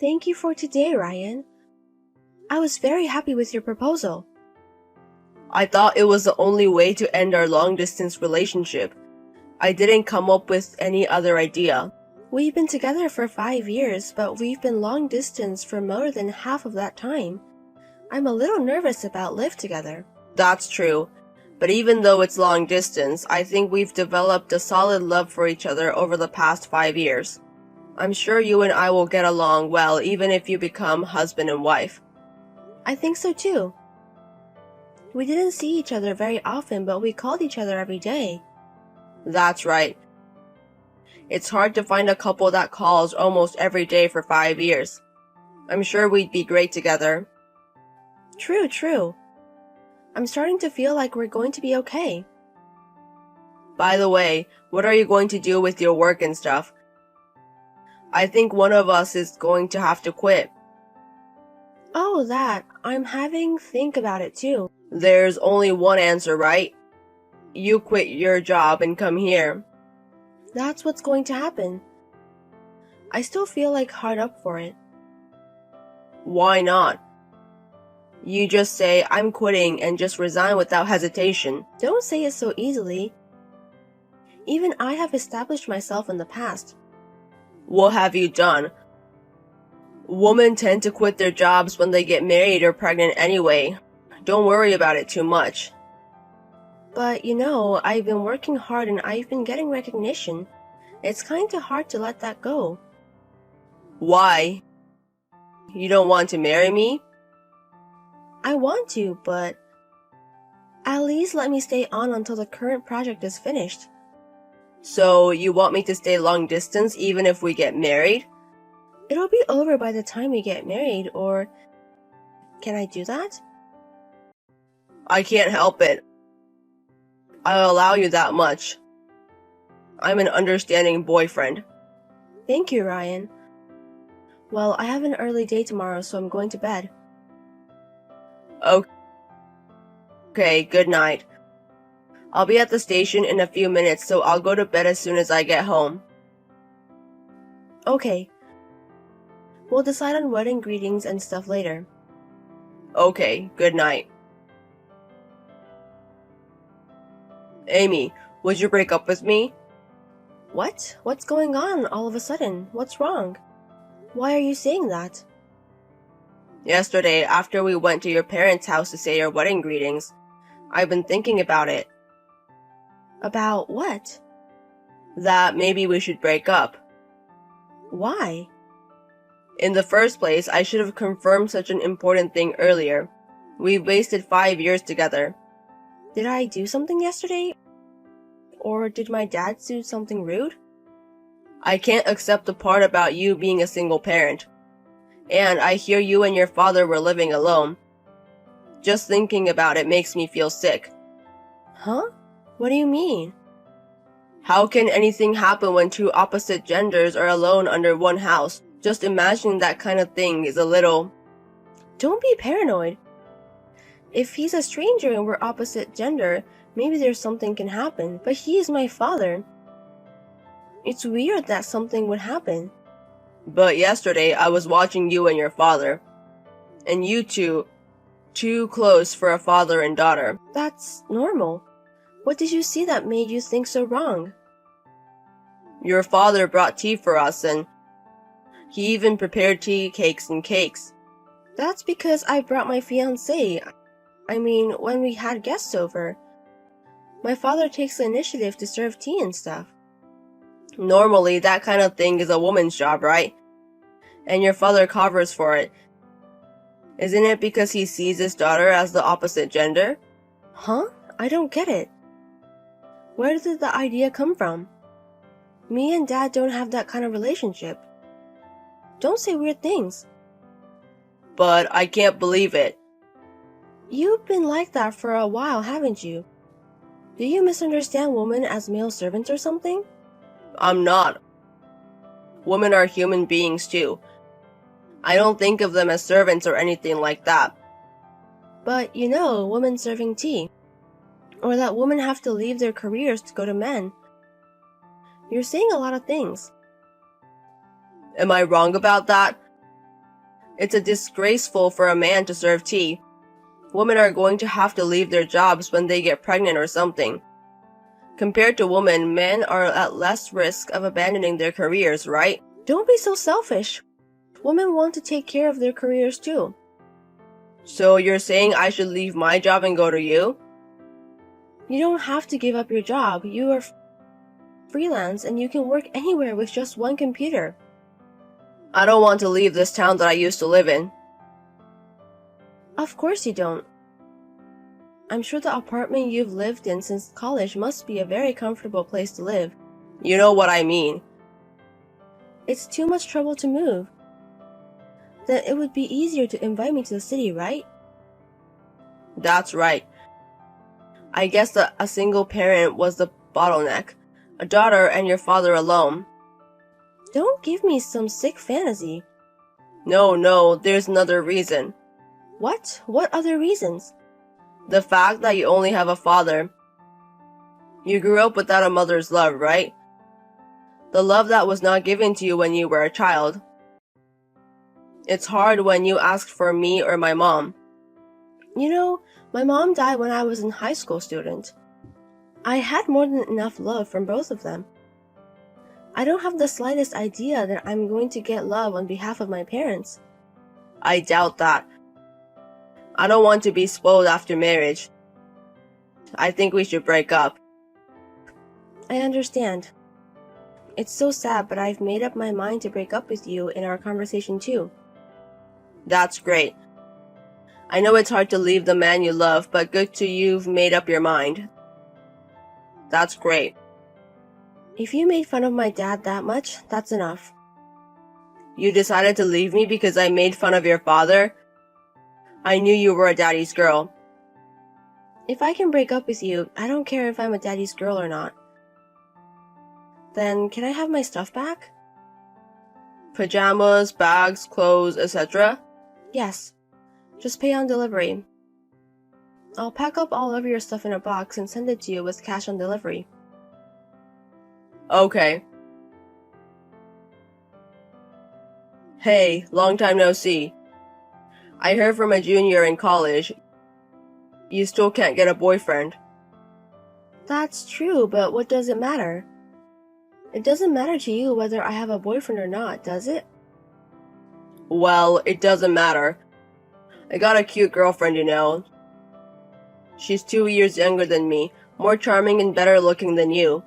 Thank you for today, Ryan. I was very happy with your proposal. I thought it was the only way to end our long-distance relationship. I didn't come up with any other idea. We've been together for 5 years, but we've been long distance for more than half of that time. I'm a little nervous about live together. That's true. But even though it's long distance, I think we've developed a solid love for each other over the past 5 years. I'm sure you and I will get along well even if you become husband and wife. I think so too. We didn't see each other very often, but we called each other every day. That's right. It's hard to find a couple that calls almost every day for 5 years. I'm sure we'd be great together. True. I'm starting to feel like we're going to be okay. By the way, what are you going to do with your work and stuff? I think one of us is going to have to quit. Oh, that. I'm having think about it too. There's only one answer, right? You quit your job and come here. That's what's going to happen. I still feel like hard up for it. Why not? You just say, I'm quitting, and just resign without hesitation. Don't say it so easily. Even I have established myself in the past. What have you done? Women tend to quit their jobs when they get married or pregnant anyway. Don't worry about it too much. But I've been working hard and I've been getting recognition. It's kinda hard to let that go. Why? You don't want to marry me? I want to, but at least let me stay on until the current project is finished. So you want me to stay long distance even if we get married? It'll be over by the time we get married, or can I do that? I can't help it. I'll allow you that much. I'm an understanding boyfriend. Thank you, Ryan. Well, I have an early day tomorrow, so I'm going to bed. Okay, good night. I'll be at the station in a few minutes, so I'll go to bed as soon as I get home. Okay. We'll decide on wedding greetings and stuff later. Okay, good night. Amy, would you break up with me? What? What's going on all of a sudden? What's wrong? Why are you saying that? Yesterday, after we went to your parents' house to say your wedding greetings, I've been thinking about it. About what? That maybe we should break up. Why? In the first place, I should have confirmed such an important thing earlier. We've wasted 5 years together. Did I do something yesterday? Or did my dad do something rude? I can't accept the part about you being a single parent. And I hear you and your father were living alone. Just thinking about it makes me feel sick. Huh? What do you mean? How can anything happen when two opposite genders are alone under one house? Just imagining that kind of thing is a little... Don't be paranoid. If he's a stranger and we're opposite gender, maybe there's something can happen, but he is my father. It's weird that something would happen. But yesterday I was watching you and your father. And you two, too close for a father and daughter. That's normal. What did you see that made you think so wrong? Your father brought tea for us and he even prepared tea, cakes, and cakes. That's because I brought my fiancé. I mean, when we had guests over. My father takes the initiative to serve tea and stuff. Normally, that kind of thing is a woman's job, right? And your father covers for it. Isn't it because he sees his daughter as the opposite gender? Huh? I don't get it. Where did the idea come from? Me and Dad don't have that kind of relationship. Don't say weird things. But I can't believe it. You've been like that for a while, haven't you? Do you misunderstand women as male servants or something? I'm not. Women are human beings too. I don't think of them as servants or anything like that. But women serving tea. Or that women have to leave their careers to go to men. You're saying a lot of things. Am I wrong about that? It's a disgraceful for a man to serve tea. Women are going to have to leave their jobs when they get pregnant or something. Compared to women, men are at less risk of abandoning their careers, right? Don't be so selfish. Women want to take care of their careers too. So you're saying I should leave my job and go to you? You don't have to give up your job. You are freelance and you can work anywhere with just one computer. I don't want to leave this town that I used to live in. Of course you don't. I'm sure the apartment you've lived in since college must be a very comfortable place to live. You know what I mean. It's too much trouble to move. Then it would be easier to invite me to the city, right? That's right. I guess that a single parent was the bottleneck. A daughter and your father alone. Don't give me some sick fantasy. No, there's another reason. What? What other reasons? The fact that you only have a father. You grew up without a mother's love, right? The love that was not given to you when you were a child. It's hard when you ask for me or my mom. You know, my mom died when I was a high school student. I had more than enough love from both of them. I don't have the slightest idea that I'm going to get love on behalf of my parents. I doubt that. I don't want to be spoiled after marriage. I think we should break up. I understand. It's so sad, but I've made up my mind to break up with you in our conversation too. That's great. I know it's hard to leave the man you love, but good to you've made up your mind. That's great. If you made fun of my dad that much, that's enough. You decided to leave me because I made fun of your father? I knew you were a daddy's girl. If I can break up with you, I don't care if I'm a daddy's girl or not. Then, can I have my stuff back? Pajamas, bags, clothes, etc.? Yes. Just pay on delivery. I'll pack up all of your stuff in a box and send it to you with cash on delivery. Okay. Hey, long time no see. I heard from a junior in college. You still can't get a boyfriend. That's true, but what does it matter? It doesn't matter to you whether I have a boyfriend or not, does it? Well, it doesn't matter. I got a cute girlfriend, you know. She's 2 years younger than me, more charming and better looking than you.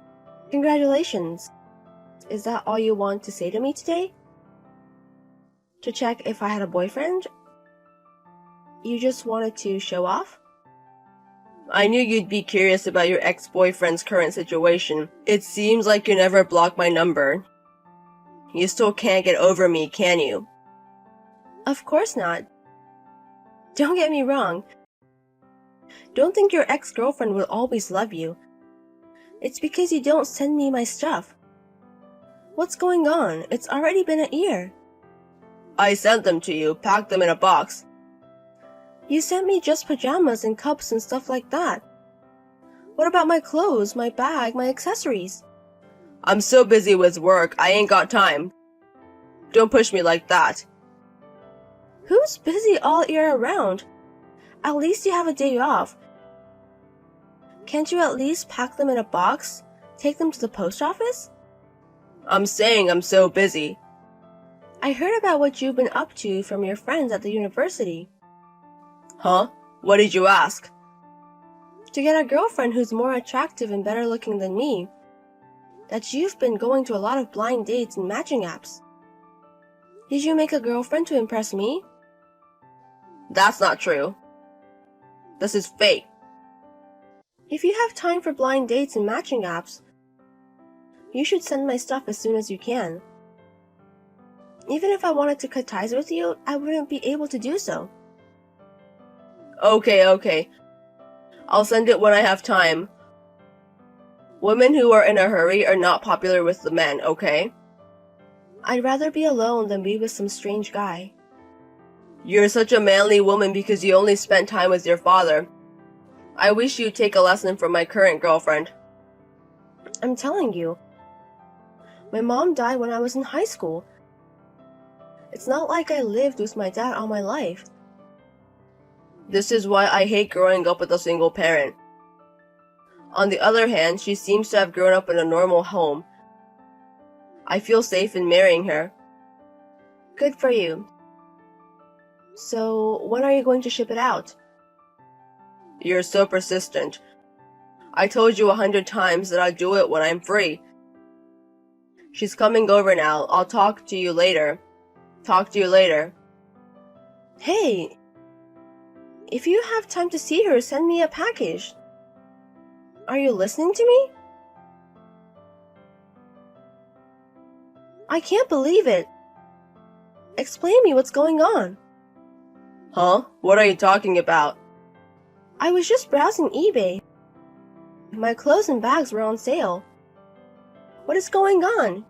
Congratulations. Is that all you want to say to me today? To check if I had a boyfriend? You just wanted to show off? I knew you'd be curious about your ex-boyfriend's current situation. It seems like you never blocked my number. You still can't get over me, can you? Of course not. Don't get me wrong. Don't think your ex-girlfriend will always love you. It's because you don't send me my stuff. What's going on? It's already been a year. I sent them to you, packed them in a box. You sent me just pajamas and cups and stuff like that. What about my clothes, my bag, my accessories? I'm so busy with work, I ain't got time. Don't push me like that. Who's busy all year around? At least you have a day off. Can't you at least pack them in a box? Take them to the post office? I'm saying I'm so busy. I heard about what you've been up to from your friends at the university. Huh? What did you ask? To get a girlfriend who's more attractive and better looking than me. That you've been going to a lot of blind dates and matching apps. Did you make a girlfriend to impress me? That's not true. This is fake. If you have time for blind dates and matching apps, you should send my stuff as soon as you can. Even if I wanted to cut ties with you, I wouldn't be able to do so. Okay. I'll send it when I have time. Women who are in a hurry are not popular with the men, okay? I'd rather be alone than be with some strange guy. You're such a manly woman because you only spent time with your father. I wish you'd take a lesson from my current girlfriend. I'm telling you. My mom died when I was in high school. It's not like I lived with my dad all my life. This is why I hate growing up with a single parent. On the other hand, she seems to have grown up in a normal home. I feel safe in marrying her. Good for you. So, when are you going to ship it out? You're so persistent. I told you 100 times that I'd do it when I'm free. She's coming over now. I'll talk to you later. Talk to you later. Hey, if you have time to see her, send me a package. Are you listening to me? I can't believe it. Explain me what's going on. Huh? What are you talking about? I was just browsing eBay. My clothes and bags were on sale. What is going on?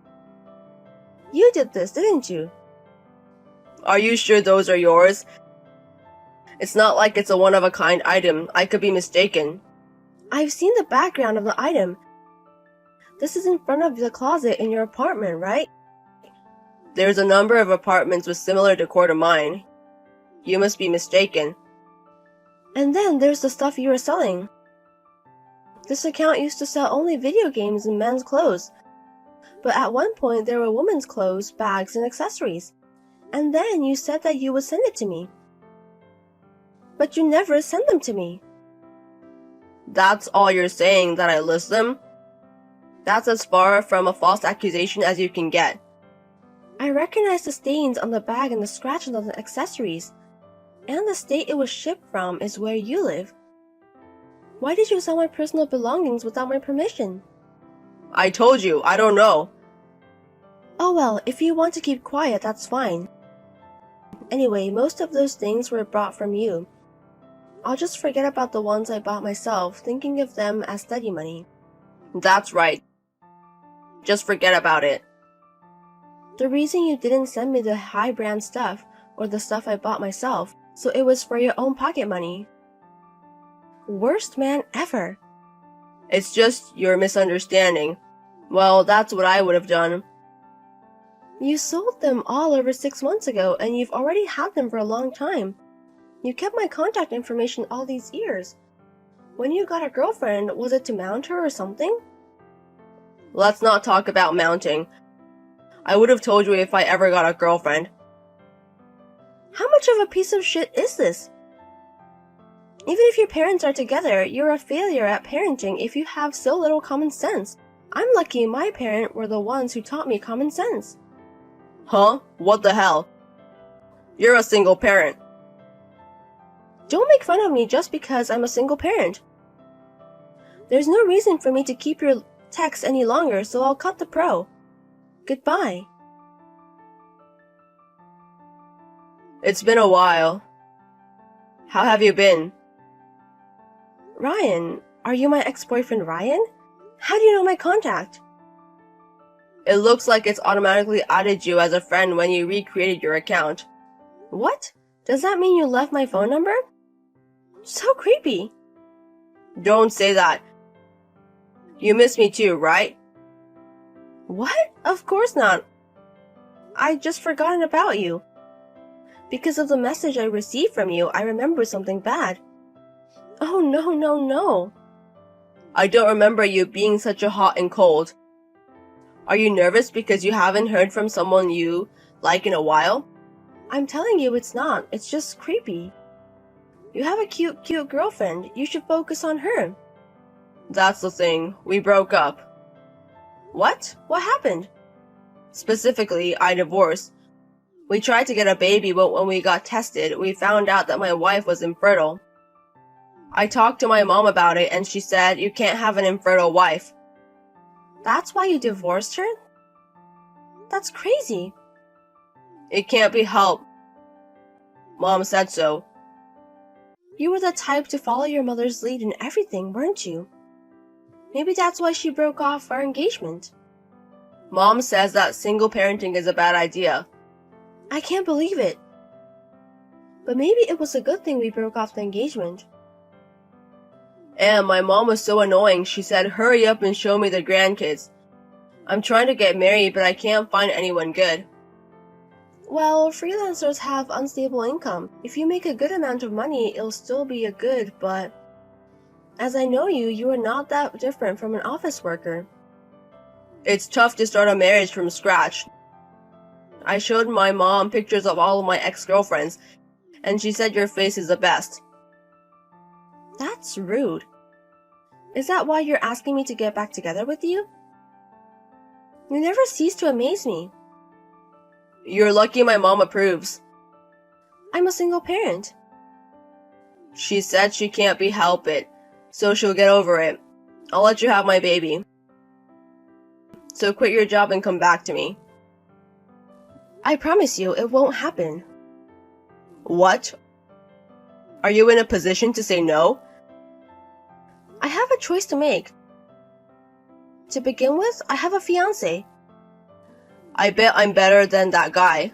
You did this, didn't you? Are you sure those are yours? It's not like it's a one-of-a-kind item. I could be mistaken. I've seen the background of the item. This is in front of the closet in your apartment, right? There's a number of apartments with similar decor to mine. You must be mistaken. And then there's the stuff you were selling. This account used to sell only video games and men's clothes. But at one point there were women's clothes, bags, and accessories. And then you said that you would send it to me. But you never sent them to me. That's all you're saying, that I list them? That's as far from a false accusation as you can get. I recognize the stains on the bag and the scratches on the accessories. And the state it was shipped from is where you live. Why did you sell my personal belongings without my permission? I told you, I don't know. Oh well, if you want to keep quiet, that's fine. Anyway, most of those things were bought from you. I'll just forget about the ones I bought myself, thinking of them as study money. That's right. Just forget about it. The reason you didn't send me the high brand stuff, or the stuff I bought myself, so it was for your own pocket money. Worst man ever. It's just your misunderstanding. Well, that's what I would have done. You sold them all over 6 months ago, and you've already had them for a long time. You kept my contact information all these years. When you got a girlfriend, was it to mount her or something? Let's not talk about mounting. I would have told you if I ever got a girlfriend. How much of a piece of shit is this? Even if your parents are together, you're a failure at parenting if you have so little common sense. I'm lucky my parents were the ones who taught me common sense. Huh? What the hell? You're a single parent. Don't make fun of me just because I'm a single parent. There's no reason for me to keep your texts any longer, so I'll cut the pro. Goodbye. It's been a while. How have you been? Ryan, are you my ex-boyfriend Ryan? How do you know my contact? It looks like it's automatically added you as a friend when you recreated your account. What? Does that mean you left my phone number? So creepy. Don't say that. You miss me too, right? What? Of course not. I just forgotten about you. Because of the message I received from you, I remember something bad. Oh no, no, no. I don't remember you being such a hot and cold. Are you nervous because you haven't heard from someone you like in a while? I'm telling you it's not. It's just creepy. You have a cute girlfriend. You should focus on her. That's the thing. We broke up. What? What happened? Specifically, I divorced. We tried to get a baby, but when we got tested, we found out that my wife was infertile. I talked to my mom about it, and she said you can't have an infertile wife. That's why you divorced her? That's crazy. It can't be helped. Mom said so. You were the type to follow your mother's lead in everything, weren't you? Maybe that's why she broke off our engagement. Mom says that single parenting is a bad idea. I can't believe it. But maybe it was a good thing we broke off the engagement. And my mom was so annoying, she said hurry up and show me the grandkids. I'm trying to get married, but I can't find anyone good. Well, freelancers have unstable income. If you make a good amount of money, it'll still be a good, but as I know you, you are not that different from an office worker. It's tough to start a marriage from scratch. I showed my mom pictures of all of my ex-girlfriends, and she said your face is the best. That's rude. Is that why you're asking me to get back together with you? You never cease to amaze me. You're lucky my mom approves. I'm a single parent. She said she can't help it, so she'll get over it. I'll let you have my baby. So quit your job and come back to me. I promise you, it won't happen. What? Are you in a position to say no? I have a choice to make. To begin with, I have a fiancé. I bet I'm better than that guy.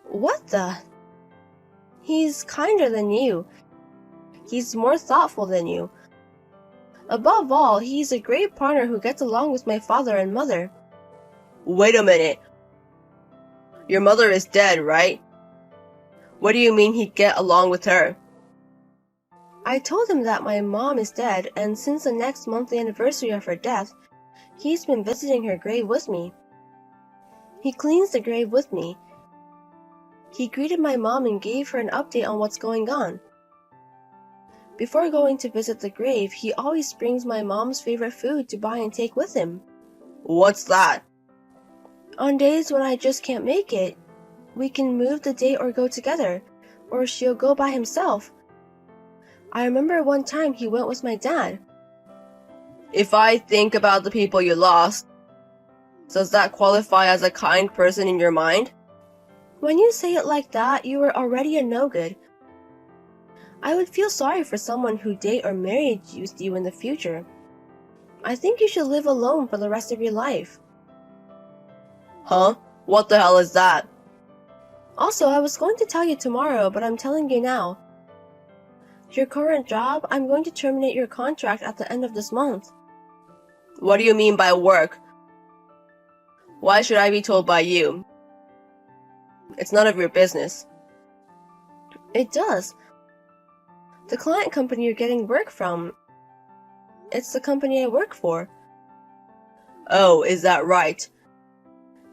What the? He's kinder than you. He's more thoughtful than you. Above all, he's a great partner who gets along with my father and mother. Wait a minute. Your mother is dead, right? What do you mean he'd get along with her? I told him that my mom is dead, and since the next monthly anniversary of her death, he's been visiting her grave with me. He cleans the grave with me. He greeted my mom and gave her an update on what's going on. Before going to visit the grave, he always brings my mom's favorite food to buy and take with him. What's that? On days when I just can't make it, we can move the date or go together, or she'll go by himself. I remember one time he went with my dad. If I think about the people you lost, does that qualify as a kind person in your mind? When you say it like that, you are already a no-good. I would feel sorry for someone who date or married you in the future. I think you should live alone for the rest of your life. Huh? What the hell is that? Also, I was going to tell you tomorrow, but I'm telling you now. Your current job, I'm going to terminate your contract at the end of this month. What do you mean by work? Why should I be told by you? It's none of your business. It does. The client company you're getting work from, it's the company I work for. Oh, is that right?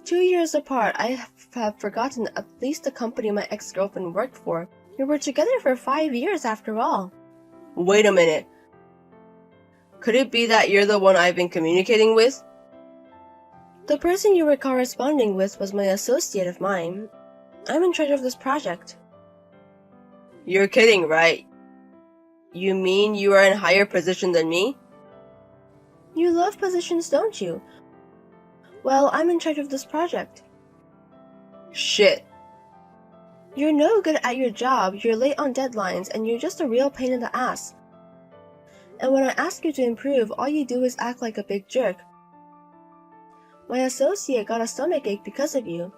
2 years apart, I have forgotten at least the company my ex-girlfriend worked for. We were together for 5 years after all. Wait a minute. Could it be that you're the one I've been communicating with? The person you were corresponding with was my associate of mine. I'm in charge of this project. You're kidding, right? You mean you are in higher position than me? You love positions, don't you? Well, I'm in charge of this project. Shit. You're no good at your job, you're late on deadlines, and you're just a real pain in the ass. And when I ask you to improve, all you do is act like a big jerk. My associate got a stomachache because of you.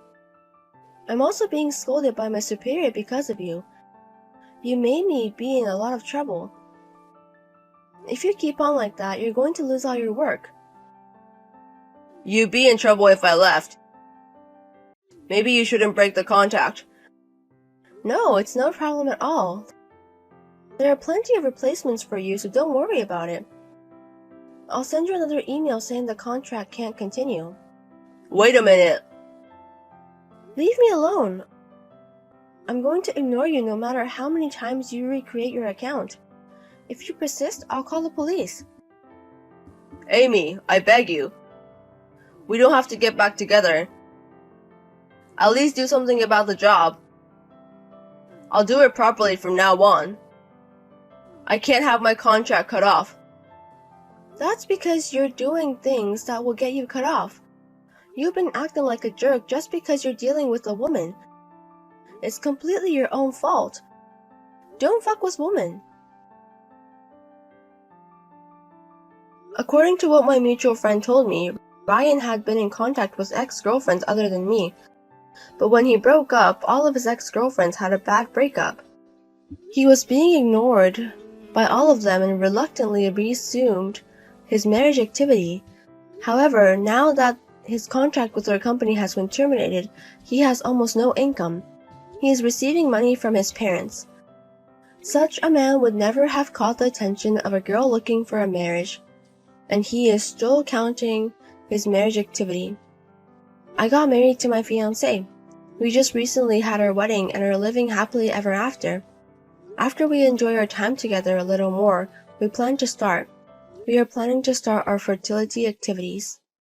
I'm also being scolded by my superior because of you. You made me be in a lot of trouble. If you keep on like that, you're going to lose all your work. You'd be in trouble if I left. Maybe you shouldn't break the contract. No, it's no problem at all. There are plenty of replacements for you, so don't worry about it. I'll send you another email saying the contract can't continue. Wait a minute. Leave me alone. I'm going to ignore you no matter how many times you recreate your account. If you persist, I'll call the police. Amy, I beg you. We don't have to get back together. At least do something about the job. I'll do it properly from now on. I can't have my contract cut off. That's because you're doing things that will get you cut off. You've been acting like a jerk just because you're dealing with a woman. It's completely your own fault. Don't fuck with women. According to what my mutual friend told me, Ryan had been in contact with ex-girlfriends other than me. But when he broke up, all of his ex-girlfriends had a bad breakup. He was being ignored by all of them and reluctantly resumed his marriage activity. However, now that his contract with our company has been terminated, he has almost no income. He is receiving money from his parents. Such a man would never have caught the attention of a girl looking for a marriage, and he is still counting his marriage activity. I got married to my fiancé. We just recently had our wedding and are living happily ever after. After we enjoy our time together a little more, we are planning to start our fertility activities.